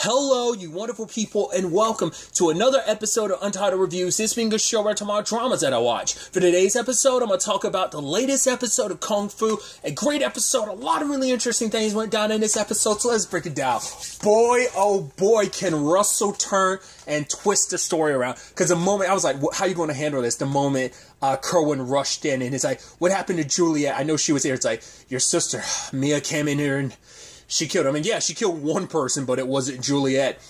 Hello, you wonderful people, and welcome to another episode of Untitled Reviews. This being a show where I talk about dramas that I watch. For today's episode, I'm going to talk about the latest episode of Kung Fu. A great episode. A lot of really interesting things went down in this episode, so let's break it down. Boy, oh boy, can Russell turn and twist the story around. Because the moment, I was like, how are you going to handle this? The moment Kerwin rushed in, and it's like, what happened to Juliet? I know she was here. It's like, your sister, Mia, came in here and she killed him. And yeah, she killed one person, but it wasn't Juliet.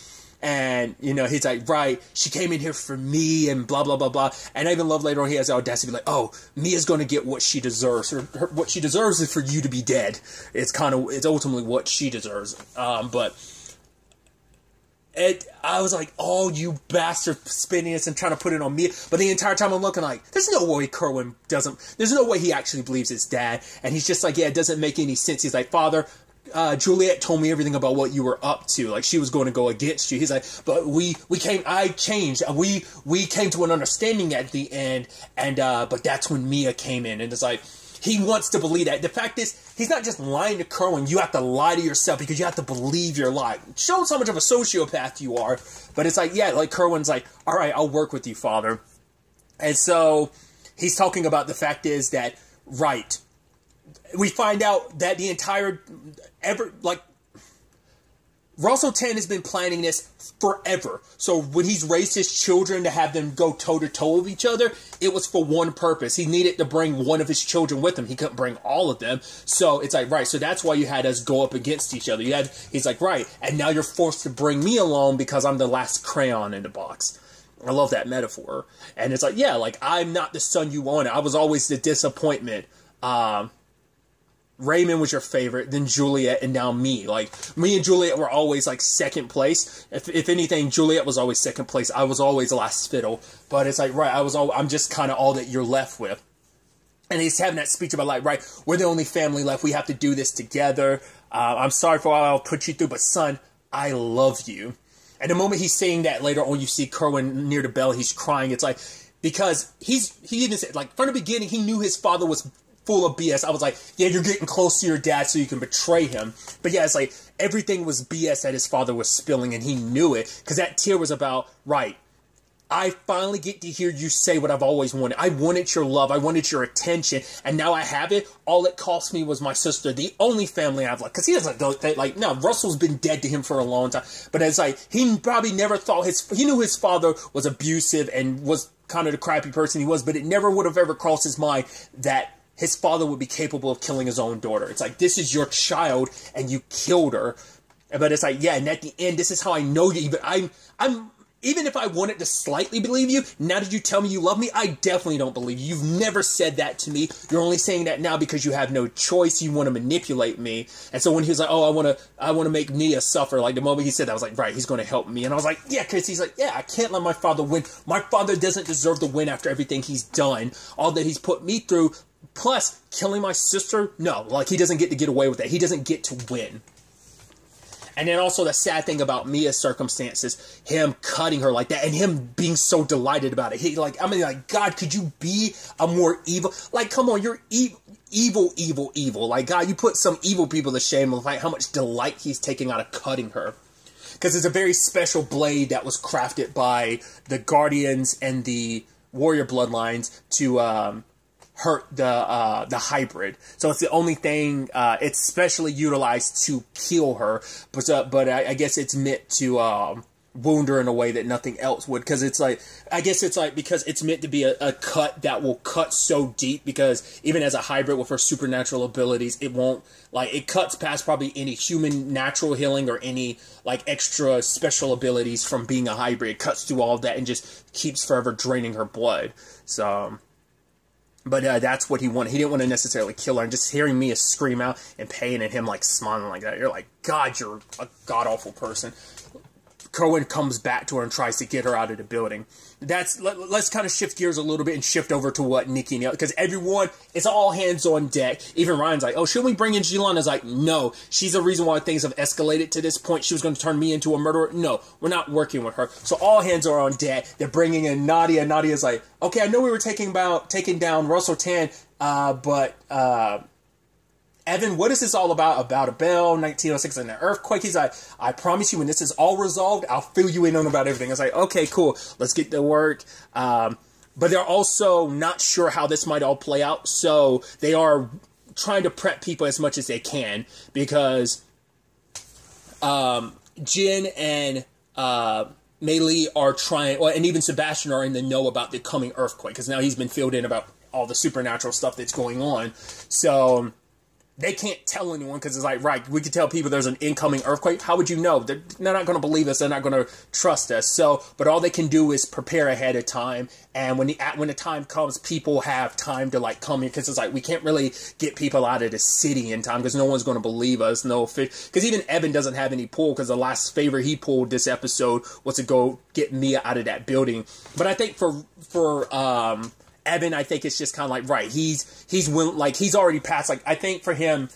And, you know, he's like, right, she came in here for me and blah, blah, blah, blah. And I even love later on he has the audacity to be like, oh, Mia's going to get what she deserves. What she deserves is for you to be dead. It's ultimately what she deserves. I was like, oh, you bastard, spinning this and trying to put it on Mia. But the entire time I'm looking like, there's no way Kerwin there's no way he actually believes his dad. And he's just like, yeah, it doesn't make any sense. He's like, Father, Juliet told me everything about what you were up to. Like, she was going to go against you. He's like, but I changed. We came to an understanding at the end, and but that's when Mia came in, and it's like, he wants to believe that. The fact is, he's not just lying to Kerwin. You have to lie to yourself because you have to believe your lie. It shows how much of a sociopath you are. But it's like, yeah, like Kerwin's like, all right, I'll work with you, Father. And so he's talking about the fact is that, right, we find out that the entire, Russell Tan has been planning this forever. So when he's raised his children to have them go toe-to-toe with each other, it was for one purpose. He needed to bring one of his children with him. He couldn't bring all of them. So it's like, right, so that's why you had us go up against each other. He's like, right, and now you're forced to bring me along because I'm the last crayon in the box. I love that metaphor. And it's like, yeah, like, I'm not the son you wanted. I was always the disappointment. Raymond was your favorite, then Juliet, and now me. Like, me and Juliet were always, like, second place. If anything, Juliet was always second place. I was always last fiddle. But it's like, right, I'm just kind of all that you're left with. And he's having that speech about, like, right, we're the only family left. We have to do this together. I'm sorry for all I'll put you through, but son, I love you. And the moment he's saying that, later on you see Kerwin near the bell, he's crying. It's like, because he even said, like, from the beginning, he knew his father was full of BS. I was like, yeah, you're getting close to your dad so you can betray him. But yeah, it's like, everything was BS that his father was spilling, and he knew it. Because that tear was about, right, I finally get to hear you say what I've always wanted. I wanted your love. I wanted your attention. And now I have it. All it cost me was my sister, the only family I've loved. Because he doesn't go, like, no, Russell's been dead to him for a long time. But it's like, he probably never thought he knew his father was abusive and was kind of the crappy person he was. But it never would have ever crossed his mind that his father would be capable of killing his own daughter. It's like, this is your child, and you killed her. But it's like, yeah, and at the end, this is how I know you. But even if I wanted to slightly believe you, now that you tell me you love me, I definitely don't believe you. You've never said that to me. You're only saying that now because you have no choice. You want to manipulate me. And so when he was like, oh, I want to make Nia suffer, like the moment he said that, I was like, right, he's going to help me. And I was like, yeah, because he's like, yeah, I can't let my father win. My father doesn't deserve to win after everything he's done. All that he's put me through. Plus, killing my sister, no, like, he doesn't get away with that. He doesn't get to win. And then also the sad thing about Mia's circumstances, him cutting her like that, and him being so delighted about it. God, could you be a more evil? Like, come on, you're evil. Like, God, you put some evil people to shame of like how much delight he's taking out of cutting her. Because it's a very special blade that was crafted by the Guardians and the Warrior Bloodlines to hurt the hybrid. So it's the only thing, it's specially utilized to kill her, but I guess it's meant to wound her in a way that nothing else would, because it's like, I guess it's like, because it's meant to be a cut that will cut so deep, because even as a hybrid with her supernatural abilities, it won't, like, it cuts past probably any human natural healing or any, like, extra special abilities from being a hybrid. It cuts through all of that and just keeps forever draining her blood. So, but that's what he wanted. He didn't want to necessarily kill her. And just hearing Mia scream out in pain and him, like, smiling like that, you're like, God, you're a god-awful person. Kerwin comes back to her and tries to get her out of the building. Let's kind of shift gears a little bit and shift over to what Nikki and because everyone, it's all hands on deck. Even Ryan's like, oh, should we bring in Jilan? Is like, no, she's the reason why things have escalated to this point. She was going to turn me into a murderer. No, we're not working with her. So all hands are on deck. They're bringing in Nadia. Nadia's like, okay, I know we were taking down Russell Tan, but Evan, what is this all about? About a bell, 1906, and an earthquake. He's like, I promise you, when this is all resolved, I'll fill you in on about everything. I was like, okay, cool. Let's get to work. But they're also not sure how this might all play out. So they are trying to prep people as much as they can, because Jin and Mei Li are trying, well, and even Sebastian are in the know about the coming earthquake, because now he's been filled in about all the supernatural stuff that's going on. So they can't tell anyone, because it's like, right, we could tell people there's an incoming earthquake. How would you know? They're not going to believe us. They're not going to trust us. So, but all they can do is prepare ahead of time. And when the time comes, people have time to like come in, because it's like, we can't really get people out of the city in time, because no one's going to believe us. No, because even Evan doesn't have any pull, because the last favor he pulled this episode was to go get Mia out of that building. But I think for Evan, I think it's just kind of like, right, he's already passed. Like, I think for him,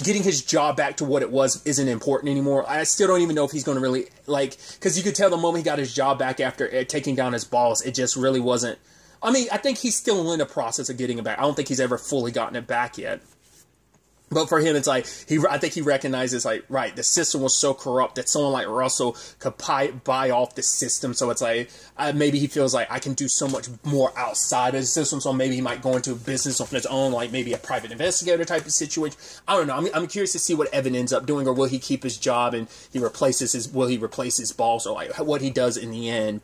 getting his job back to what it was isn't important anymore. I still don't even know if he's going to really, like, because you could tell the moment he got his job back after taking down his boss, it just really wasn't. I mean, I think he's still in the process of getting it back. I don't think he's ever fully gotten it back yet. But for him, it's like, I think he recognizes, like, right, the system was so corrupt that someone like Russell could buy off the system. So it's like, maybe he feels like I can do so much more outside of the system. So maybe he might go into a business on his own, like maybe a private investigator type of situation. I don't know. I'm curious to see what Evan ends up doing, or will he keep his job and will he replace his boss, or like what he does in the end.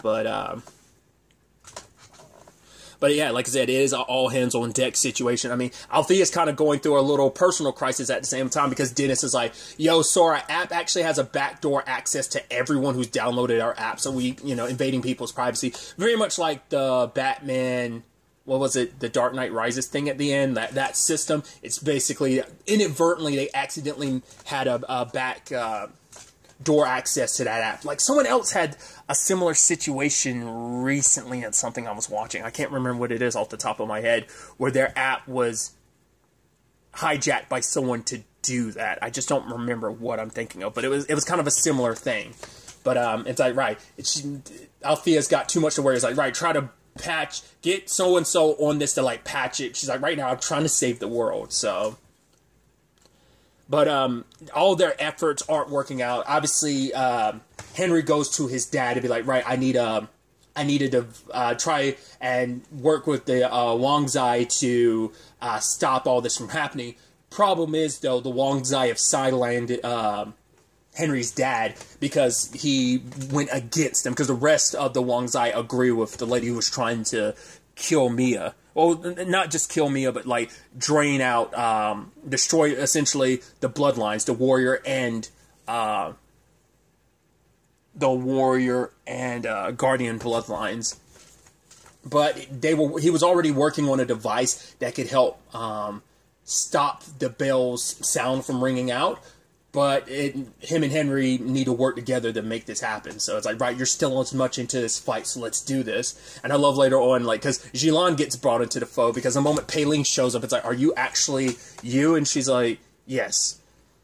But yeah, like I said, it is an all-hands-on-deck situation. I mean, Althea's kind of going through a little personal crisis at the same time, because Dennis is like, yo, so our app actually has a backdoor access to everyone who's downloaded our app, so we, invading people's privacy. Very much like the Batman, what was it, the Dark Knight Rises thing at the end, that system. It's basically, inadvertently, they accidentally had a back door access to that app. Like, someone else had a similar situation recently in something I was watching. I can't remember what it is off the top of my head, where their app was hijacked by someone to do that. I just don't remember what I'm thinking of, but it was kind of a similar thing. But it's like, right, Althea's got too much to worry. It's like, right, try to get so-and-so on this to, like, patch it. She's like, right now, I'm trying to save the world, so. But all their efforts aren't working out. Obviously, Henry goes to his dad to be like, right, I needed to try and work with the Wang Zai to stop all this from happening. Problem is, though, the Wang Zai have sidelined Henry's dad, because he went against them, because the rest of the Wang Zai agree with the lady who was trying to kill Mia. Well, not just kill Mia, but like drain out, destroy essentially the bloodlines, the warrior and guardian bloodlines. But he was already working on a device that could help stop the bell's sound from ringing out. But him and Henry need to work together to make this happen. So it's like, right, you're still as much into this fight, so let's do this. And I love later on, like, because Jilan gets brought into the foe, because the moment Pei Ling shows up, it's like, are you actually you? And she's like, yes.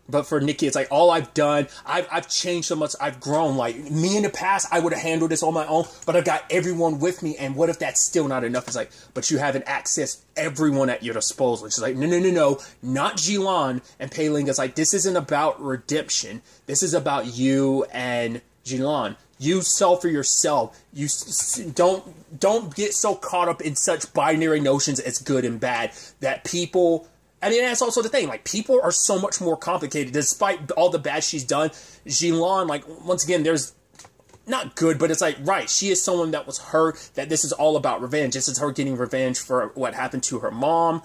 But for Nikki, it's like, all I've done, I've changed so much, I've grown. Like, me in the past, I would have handled this on my own, but I've got everyone with me, and what if that's still not enough? It's like, but you haven't accessed everyone at your disposal. She's like, no, not Jilan. And Pei Ling is like, this isn't about redemption. This is about you and Jilan. You sell for yourself. You don't get so caught up in such binary notions as good and bad that people... I mean, that's also the thing. Like, people are so much more complicated. Despite all the bad she's done, Jilan, like, once again, there's not good, but it's like, right, she is someone that was hurt, that this is all about revenge. This is her getting revenge for what happened to her mom.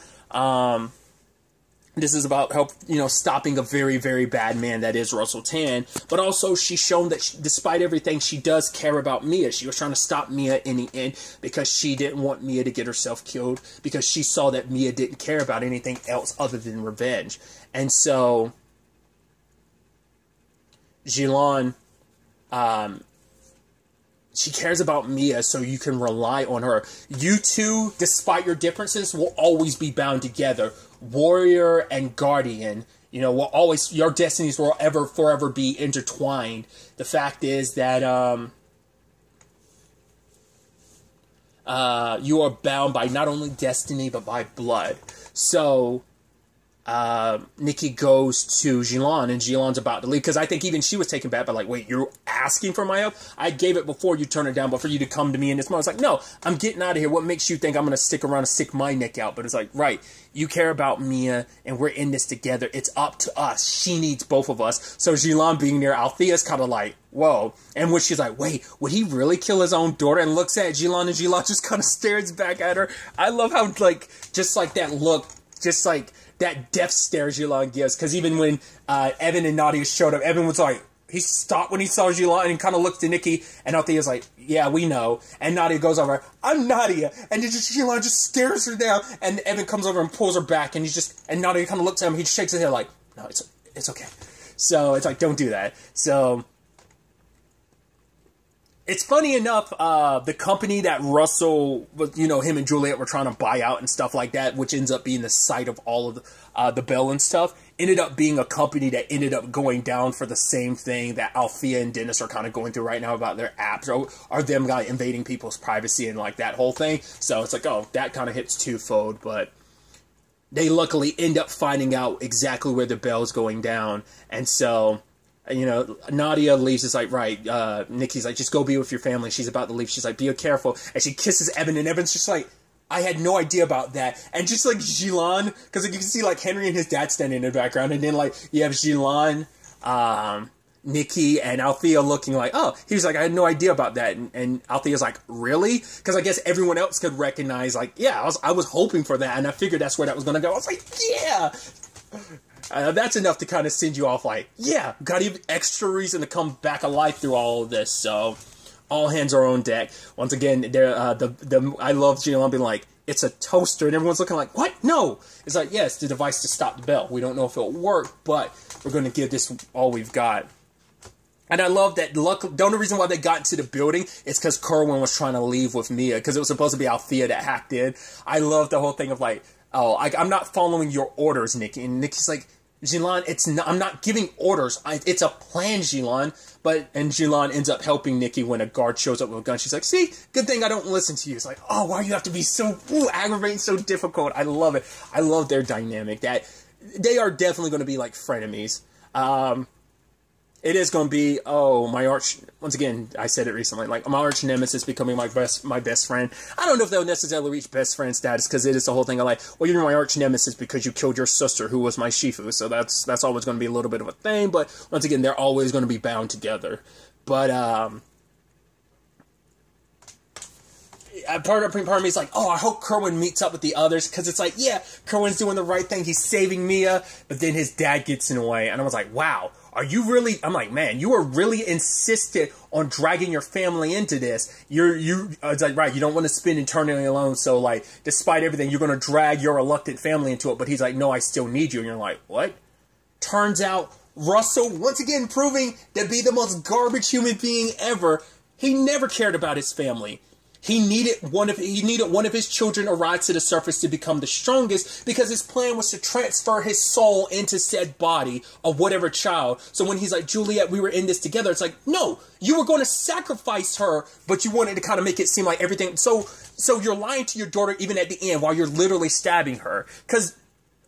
This is about help, stopping a very, very bad man that is Russell Tan. But also, she's shown that despite everything, she does care about Mia. She was trying to stop Mia in the end because she didn't want Mia to get herself killed, because she saw that Mia didn't care about anything else other than revenge. And so, Jilan, she cares about Mia, so you can rely on her. You two, despite your differences, will always be bound together. Warrior and Guardian, will always, your destinies will forever be intertwined. The fact is that you are bound by not only destiny, but by blood. So, Nikki goes to Jilan, and Jilan's about to leave, because I think even she was taken back by, like, wait, you're asking for my help? I gave it before you turn it down, but for you to come to me in this moment, it's like, no, I'm getting out of here. What makes you think I'm going to stick around and stick my neck out? But it's like, right, you care about Mia, and we're in this together. It's up to us. She needs both of us. So Jilan being there, Althea's kind of like, whoa. And when she's like, wait, would he really kill his own daughter? And looks at Jilan, and Jilan just kind of stares back at her. I love how, like, just like that look, just like that death stare Jilan gives. Because even when Evan and Nadia showed up, Evan was like, he stopped when he saw Jilan and kind of looked to Nikki, and Althea's like, yeah, we know. And Nadia goes over, I'm Nadia. And Jilan just stares her down, and Evan comes over and pulls her back, and and Nadia kind of looks at him, he just shakes his head like, no, it's okay. So it's like, don't do that. So it's funny enough, the company that Russell, him and Juliet were trying to buy out and stuff like that, which ends up being the site of all of the Bell and stuff, ended up being a company that ended up going down for the same thing that Althea and Dennis are kind of going through right now about their apps, or them invading people's privacy and like that whole thing. So it's like, oh, that kind of hits twofold, but they luckily end up finding out exactly where the Bell's going down, and so Nadia leaves. It's like, right, Nikki's like, just go be with your family. She's about to leave. She's like, be careful. And she kisses Evan, and Evan's just like, I had no idea about that. And just like Jilan, because you can see like Henry and his dad standing in the background, and then like you have Jilan, Nikki, and Althea looking like, oh, he was like, I had no idea about that. And Althea's like, really? Because I guess everyone else could recognize, like, yeah, I was hoping for that, and I figured that's where that was going to go. I was like, yeah. That's enough to kind of send you off like, yeah, got even extra reason to come back alive through all of this. So all hands are on deck. Once again, I love Jilan being like, it's a toaster, and everyone's looking like, what? No. It's like, yes, the device to stop the bell. We don't know if it'll work, but we're going to give this all we've got. And I love that. The only reason why they got into the building is because Kerwin was trying to leave with Mia, because it was supposed to be Althea that hacked in. I love the whole thing of like, oh, I'm not following your orders, Nikki. And Nikki's like, Jilan, I'm not giving orders. It's a plan, Jilan. And Jilan ends up helping Nikki when a guard shows up with a gun. She's like, see, good thing I don't listen to you. It's like, oh, why you have to be so aggravating, so difficult. I love it. I love their dynamic. That they are definitely going to be like frenemies. It is going to be, once again, I said it recently, like, my arch nemesis becoming my best friend. I don't know if they'll necessarily reach best friend status, because it is the whole thing of like, well, you're my arch nemesis because you killed your sister, who was my Shifu, so that's always going to be a little bit of a thing, but once again, they're always going to be bound together. But, part of me is like, oh, I hope Kerwin meets up with the others, because it's like, yeah, Kerwin's doing the right thing, he's saving Mia, but then his dad gets in the way, and I was like, wow, are you really, I'm like, man, you are really insistent on dragging your family into this. It's like, right, you don't want to spend eternity alone, so like, despite everything, you're going to drag your reluctant family into it, but he's like, no, I still need you, and you're like, what? Turns out, Russell, once again, proving to be the most garbage human being ever, he never cared about his family. He needed one of his children arrive to the surface to become the strongest, because his plan was to transfer his soul into said body of whatever child. So when he's like, Juliet, we were in this together, it's like, no, you were going to sacrifice her, but you wanted to kind of make it seem like everything. So you're lying to your daughter even at the end while you're literally stabbing her, because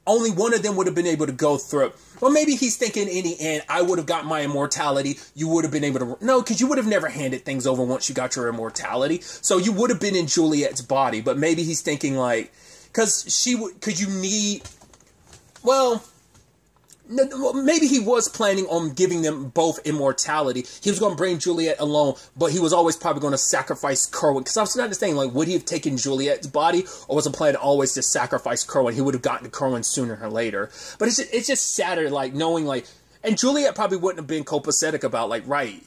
only one of them would have been able to go through. Well, maybe he's thinking in the end, I would have got my immortality. You would have been able to... No, because you would have never handed things over once you got your immortality. So you would have been in Juliet's body. But maybe he's thinking like... Because you need... Well... Maybe he was planning on giving them both immortality. He was going to bring Juliet alone, but he was always probably going to sacrifice Kerwin. Because I was understanding, like, would he have taken Juliet's body, or was the plan always to sacrifice Kerwin? He would have gotten to Kerwin sooner or later. But it's just sadder, like, knowing, like... And Juliet probably wouldn't have been copacetic about, like, right...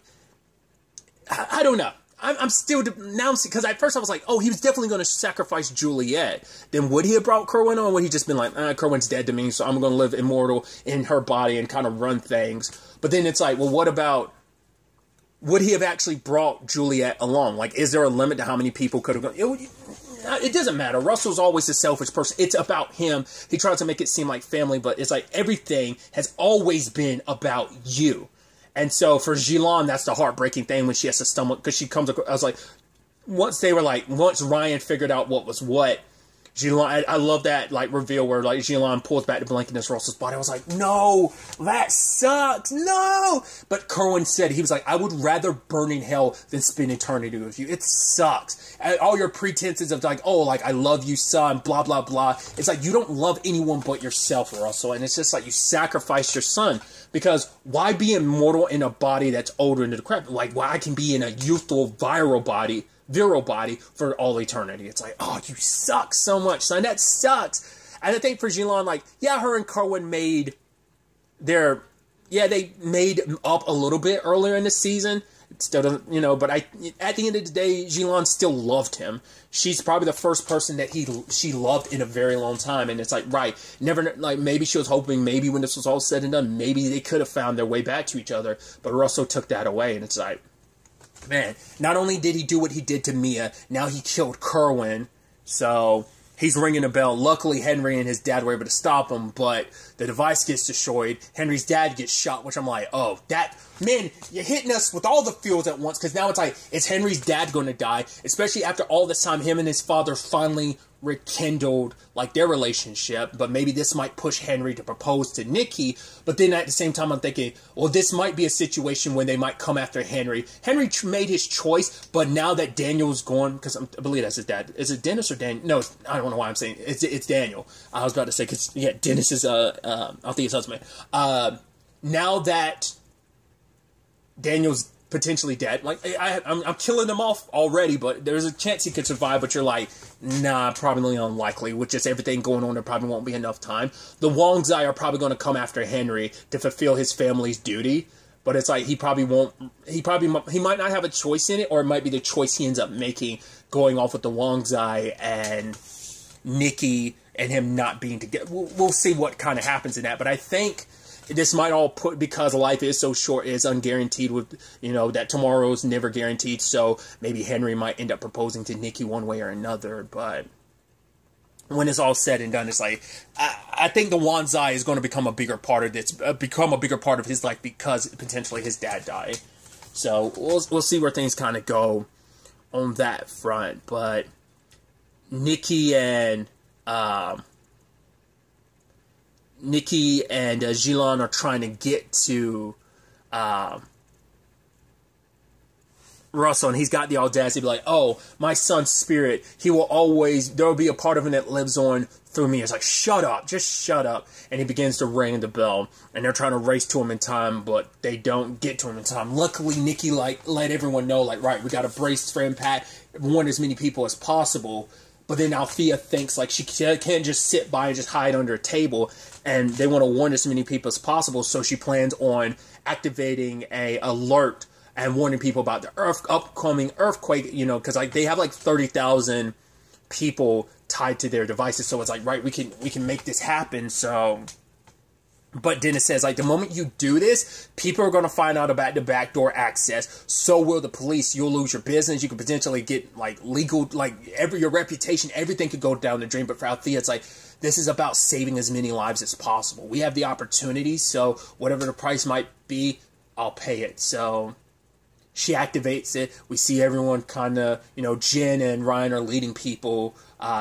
I don't know. I'm still now, because at first I was like, oh, he was definitely going to sacrifice Juliet. Then would he have brought Kerwin on? Or would he just been like, Kerwin's dead to me, so I'm going to live immortal in her body and kind of run things? But then it's like, well, what about, would he have actually brought Juliet along? Like, is there a limit to how many people could have gone? It doesn't matter. Russell's always a selfish person. It's about him. He tries to make it seem like family, but it's like everything has always been about you. And so for Jilan, that's the heartbreaking thing when she has to stumble, because she comes across, I was like, once Ryan figured out what was what, I love that, like, reveal where, like, Jilan pulls back the blanket in Russell's body. I was like, no, that sucks, no! But Kerwin said, he was like, I would rather burn in hell than spend eternity with you. It sucks. And all your pretenses of, like, oh, like, I love you, son, blah, blah, blah. It's like, you don't love anyone but yourself, Russell. And it's just like, you sacrifice your son. Because why be immortal in a body that's older and decrepit? Like, why I can be in a youthful, virile body for all eternity. It's like, oh, you suck so much, son. That sucks. And I think for Jilan, like, yeah, her and Kerwin they made up a little bit earlier in the season. It still doesn't, but at the end of the day, Jilan still loved him. She's probably the first person that she loved in a very long time. And it's like, right, never, like, maybe she was hoping, maybe when this was all said and done, maybe they could have found their way back to each other. But Russell took that away. And it's like, man, not only did he do what he did to Mia, now he killed Kerwin. So he's ringing a bell. Luckily, Henry and his dad were able to stop him, but the device gets destroyed. Henry's dad gets shot, which I'm like, oh, man, you're hitting us with all the feels at once, because now it's like, is Henry's dad going to die? Especially after all this time, him and his father finally rekindled, like, their relationship, but maybe this might push Henry to propose to Nikki. But then at the same time, I'm thinking, well, this might be a situation when they might come after Henry. Henry made his choice, but now that Daniel's gone, because I believe that's his dad. Is it Dennis or Daniel? No, I don't know why I'm saying it's Daniel. I was about to say, because, yeah, Dennis is, I think his husband. Now that Daniel's potentially dead, like, I'm killing them off already, but there's a chance he could survive, but you're like, nah, probably unlikely. With just everything going on, there probably won't be enough time. The Wong Zai are probably going to come after Henry to fulfill his family's duty, but it's like, he might not have a choice in it, or it might be the choice he ends up making, going off with the Wong Zai and Nikki and him not being together. We'll see what kind of happens in that, but I think this might all because life is so short, is unguaranteed with, that tomorrow's never guaranteed. So maybe Henry might end up proposing to Nikki one way or another. But when it's all said and done, it's like, I think the Wong Zai is going to become a bigger part of his life because potentially his dad died. So we'll see where things kind of go on that front. But Nikki and Jilan are trying to get to Russell, and he's got the audacity to be like, oh, my son's spirit, there will be a part of him that lives on through me. It's like, shut up, just shut up. And he begins to ring the bell, and they're trying to race to him in time, but they don't get to him in time. Luckily, Nikki, like, let everyone know, like, right, we got to brace for impact, warn as many people as possible. But then Althea thinks, like, she can't just sit by and just hide under a table, and they want to warn as many people as possible, so she plans on activating a alert and warning people about the upcoming earthquake, because, like, they have, like, 30,000 people tied to their devices, so it's like, right, we can make this happen, so... But Dennis says, like, the moment you do this, people are going to find out about the backdoor access. So will the police. You'll lose your business. You could potentially get, like, legal, like, your reputation, everything could go down the drain. But for Althea, it's like, this is about saving as many lives as possible. We have the opportunity, so whatever the price might be, I'll pay it. So she activates it. We see everyone kind of, Jen and Ryan are leading people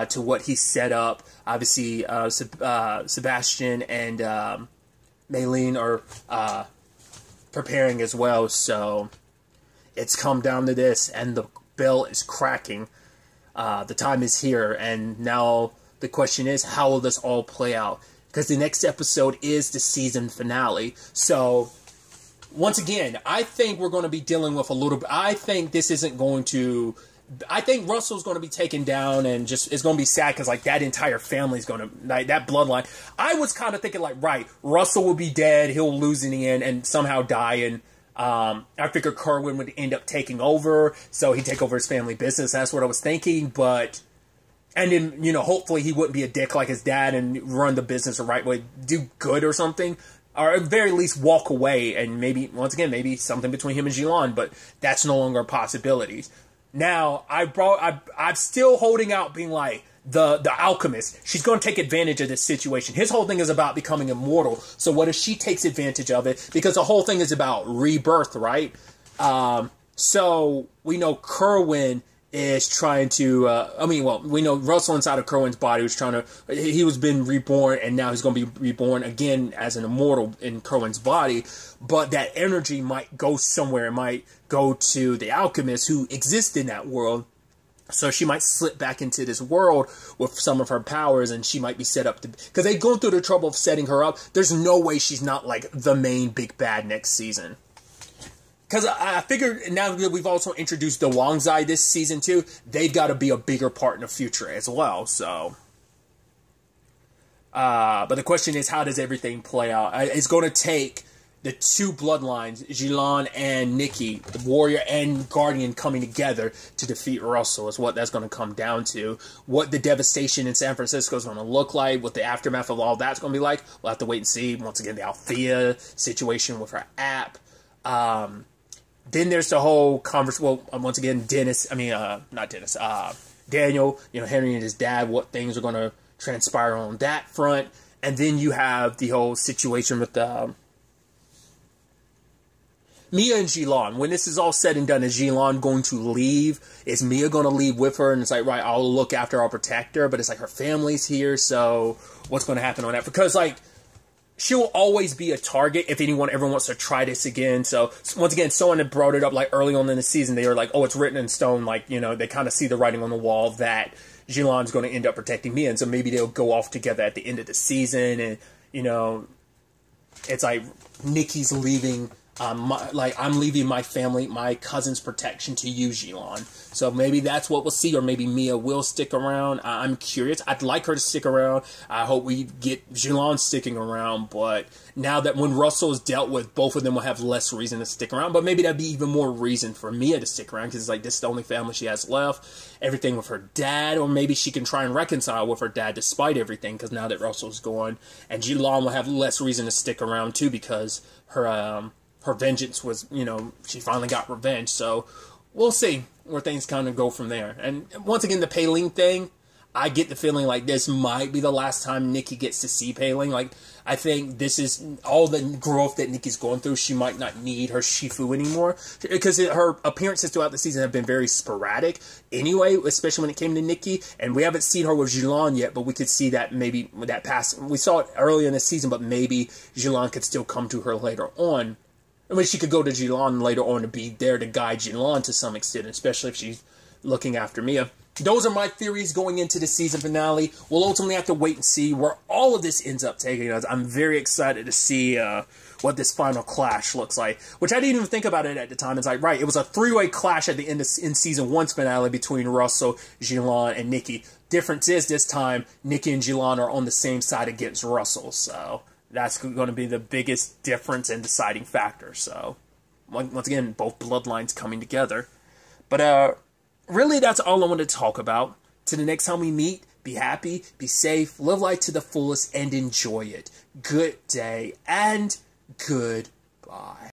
to what he set up. Obviously, Sebastian and... Maylene are preparing as well, so it's come down to this, and the bell is cracking. The time is here, and now the question is, how will this all play out? Because the next episode is the season finale, so once again, I think we're going to be dealing with a little bit. I think this isn't going to... I think Russell's going to be taken down, and just it's going to be sad because, like, that entire family's going to, like, that bloodline. I was kind of thinking, like, right, Russell will be dead, he'll lose in the end and somehow die, and I figured Kerwin would end up taking over, so he'd take over his family business. That's what I was thinking, but... And then, hopefully he wouldn't be a dick like his dad and run the business the right way, do good or something. Or at the very least walk away, and maybe, once again, maybe something between him and Jilan, but that's no longer a possibility. Now, I'm still holding out, being like, the alchemist, she's going to take advantage of this situation. His whole thing is about becoming immortal, so what if she takes advantage of it? Because the whole thing is about rebirth, right? So, we know Kerwin is trying to, we know Russell inside of Kerwin's body was trying to, he was been reborn, and now he's going to be reborn again as an immortal in Kerwin's body, but that energy might go somewhere. It might go to the alchemist who exists in that world. So she might slip back into this world with some of her powers, and she might be set up to, because they've gone through the trouble of setting her up. There's no way she's not like the main big bad next season. Because I figured now that we've also introduced the Wangzai this season too, they've got to be a bigger part in the future as well. So, but the question is, how does everything play out? It's going to take the two bloodlines, Jilan and Nikki, the warrior and guardian, coming together to defeat Russell is what that's going to come down to. What the devastation in San Francisco is going to look like, what the aftermath of all that's going to be like, we'll have to wait and see. Once again, the Althea situation with her app. Then there's the whole conversation. Well, once again, Daniel, Henry and his dad, what things are going to transpire on that front. And then you have the whole situation with Mia and Jilan. When this is all said and done, is Jilan going to leave? Is Mia going to leave with her? And it's like, right, I'll look after her, I'll protect her. But it's like her family's here, so what's going to happen on that? Because, like, she'll always be a target if anyone ever wants to try this again. So, once again, someone had brought it up, like, early on in the season. They were like, oh, it's written in stone. Like, they kind of see the writing on the wall that Jilan's going to end up protecting Mia. And so maybe they'll go off together at the end of the season. And, it's like Nikki's leaving. I'm leaving my family, my cousin's protection to you, Jilan. So maybe that's what we'll see, or maybe Mia will stick around. I'm curious. I'd like her to stick around. I hope we get Jilan sticking around, but now that when Russell is dealt with, both of them will have less reason to stick around, but maybe that'd be even more reason for Mia to stick around, because it's like, this is the only family she has left. Everything with her dad, or maybe she can try and reconcile with her dad despite everything, because now that Russell's gone, and Jilan will have less reason to stick around too, because her vengeance was, she finally got revenge. So we'll see where things kind of go from there. And once again, the Pei Ling thing, I get the feeling like this might be the last time Nikki gets to see Pei Ling. Like, I think this is all the growth that Nikki's going through. She might not need her Shifu anymore, because her appearances throughout the season have been very sporadic anyway, especially when it came to Nikki. And we haven't seen her with Jilan yet, but we could see that maybe that past. We saw it earlier in the season, but maybe Jilan could still come to her later on. I mean, she could go to Jilan later on to be there to guide Jilan to some extent, especially if she's looking after Mia. Those are my theories going into the season finale. We'll ultimately have to wait and see where all of this ends up taking us. I'm very excited to see what this final clash looks like, which I didn't even think about it at the time. It's like, right, it was a three-way clash at the end of in season 1's finale between Russell, Jilan, and Nikki. Difference is, this time, Nikki and Jilan are on the same side against Russell, so that's going to be the biggest difference and deciding factor. So, once again, both bloodlines coming together. But, really, that's all I wanted to talk about. Till the next time we meet, be happy, be safe, live life to the fullest, and enjoy it. Good day, and goodbye.